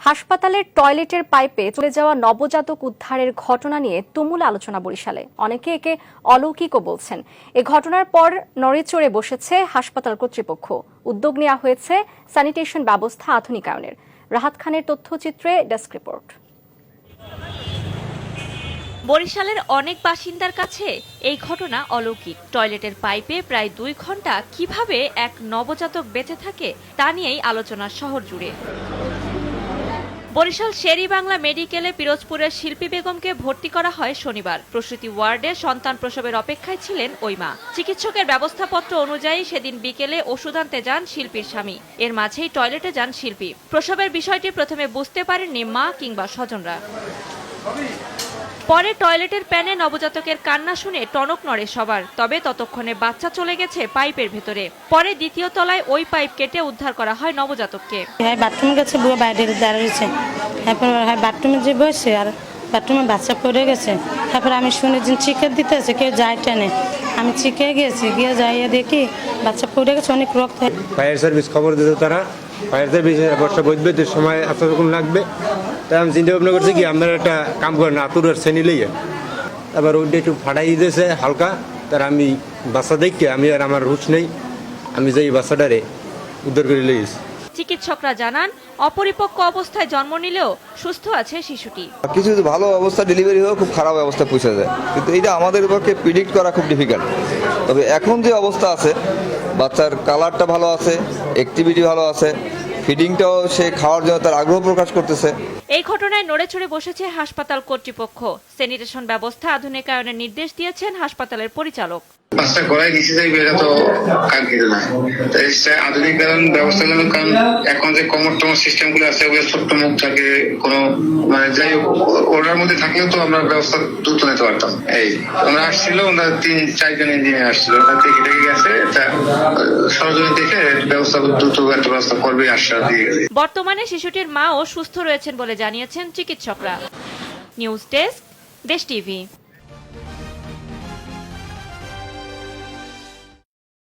হাসপাতালের টয়লেটের পাইপে চলে যাওয়া নবজাতক উদ্ধারের ঘটনা নিয়ে তুমুল আলোচনা বরিশালে। অনেকে একে অলৌকিকও বলছেন। এ ঘটনার পর নড়েচড়ে বসেছে হাসপাতাল কর্তৃপক্ষ। উদ্যোগ নেওয়া হয়েছে স্যানিটেশন ব্যবস্থা আধুনিকায়নের। রাহাত খানের তথ্যচিত্রে ডেস্ক রিপোর্ট। বরিশালের অনেক বাসিন্দার কাছে এই ঘটনা অলৌকিক। টয়লেটের পাইপে প্রায় 2 ঘন্টা কিভাবে এক নবজাতক বেঁচে থাকে তা নিয়েই আলোচনা শহর জুড়ে। বরিশাল শেরি বাংলা মেডিকেলে পিরোজপুরের শিল্পী বেগমকে ভর্তি করা হয় শনিবার। প্রসূতি ওয়ার্ডে সন্তান প্রসবের অপেক্ষায় ছিলেন ওই মা। চিকিৎসকের ব্যবস্থাপত্র অনুযায়ী সেদিন বিকেলে ওষুধ আনতে যান শিল্পীর স্বামী। এর মাঝেই টয়লেটে যান শিল্পী। প্রসবের বিষয়টি প্রথমে বুঝতে পারেননি মা কিংবা স্বজনরা। পরে টয়লেটের প্যানে নবজাতকের কান্না শুনে টনক নড়ে সবার। তবে ততক্ষণে বাচ্চা চলে গেছে পাইপের ভেতরে। পরে দ্বিতীয় তলায় ওই পাইপ কেটে উদ্ধার করা হয় নবজাতককে। বাথরুমে গেছে, বুয়া বাইরে দাঁড়িয়েছে। তারপর বাথরুমে যে বসে আর বাথরুমে বাচ্চা পড়ে গেছে। তারপর আমি শুনে যে চিকেট দিতেছে, কেউ যায় টেনে। আমি চিকে গেছি, গিয়ে যাইয়ে দেখি বাচ্চা পড়ে গেছে, অনেক রক্ত। ফায়ার সার্ভিস খবর দিত, তারা ফায়ার সার্ভিসের বর্ষা বৈদ্যুতিক সময় এতরকম লাগবে। তাই আমি চিন্তা ভাবনা করছি কি আপনারা একটা কাম করেন, আতুরের শ্রেণী লইয়া। তারপর ওইটা একটু ফাটাই দিয়েছে হালকা। তার আমি বাচ্চা দেখি, আমি আর আমার হুঁশ নেই, আমি যাই বাচ্চাটারে উদ্ধার করে লইছি। চিকিৎসকরা জানান, অপরিপক্ক অবস্থায় জন্ম নিলেও সুস্থ আছে শিশুটি। কিছু ভালো অবস্থা ডেলিভারি হয়েও খুব খারাপ অবস্থা পৌঁছে যায়, কিন্তু এইটা আমাদের পক্ষে প্রিডিক্ট করা খুব ডিফিকাল্ট। তবে এখন যে অবস্থা আছে, বাচ্চার কালারটা ভালো আছে, অ্যাক্টিভিটি ভালো আছে, ফিডিংটাও সে খাওয়ার জন্য তার আগ্রহ প্রকাশ করতেছে। এই ঘটনায় নড়েচড়ে বসেছে হাসপাতাল কর্তৃপক্ষ। স্যানিটেশন ব্যবস্থা আধুনিকায়নের নির্দেশ দিয়েছেন হাসপাতালের পরিচালক। বাচ্চা গলায় নিচে যাইবে, এটা তো কাঙ্ক্ষিত না। আধুনিকরণ ব্যবস্থা জন্য, কারণ এখন যে কমর টমর সিস্টেম গুলো আছে, ওগুলো ছোট্ট মুখ থাকে, কোনো মানে যাই ওটার মধ্যে থাকলেও তো আমরা ব্যবস্থা দ্রুত নিতে পারতাম। এই আমরা আসছিল, ওরা 3-4 জন ইঞ্জিনিয়ার আসছিল, ওরা দেখে গেছে, সরজমিন দেখে ব্যবস্থা দ্রুত একটা ব্যবস্থা করবে আশ্বাস দিয়ে গেছে। বর্তমানে শিশুটির মাও সুস্থ রয়েছেন বলে জানিয়েছেন চিকিৎসকরা। নিউজ ডেস্ক, দেশ টিভি।